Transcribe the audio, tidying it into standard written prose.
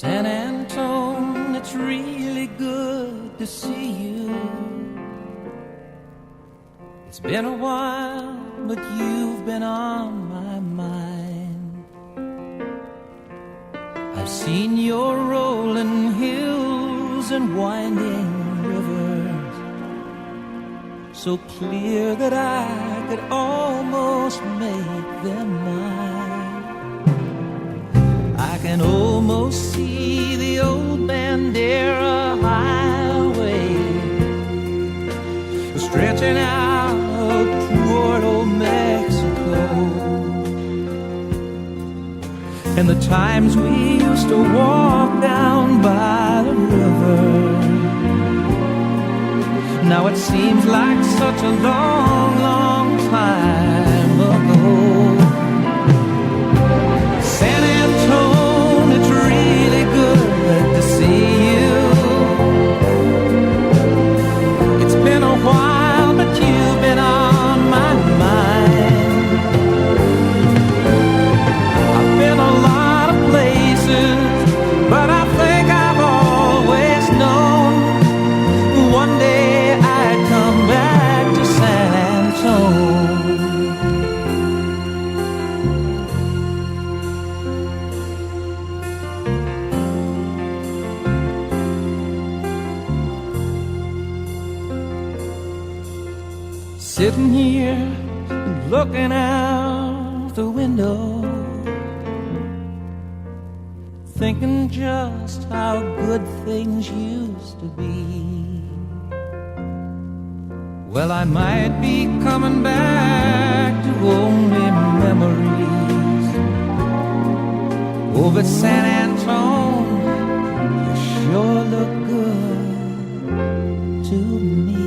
San Anton, it's really good to see you. It's been a while, but you've been on my mind. I've seen your rolling hills and winding rivers, so clear that I could almost make them mine. I can almost see the old Bandera highway stretching out toward old Mexico, and the times we used to walk down by the river. Now it seems like such a long, long time ago. San Antonio, it's really good to see you. It's been a while, but you've been on my mind. I've been a lot of places, but I think I've always known one day I'd come back to San Antonio. Sitting here looking out the window, thinking just how good things used to be. Well, I might be coming back to only memories. Oh, but San Antonio, you sure look good to me.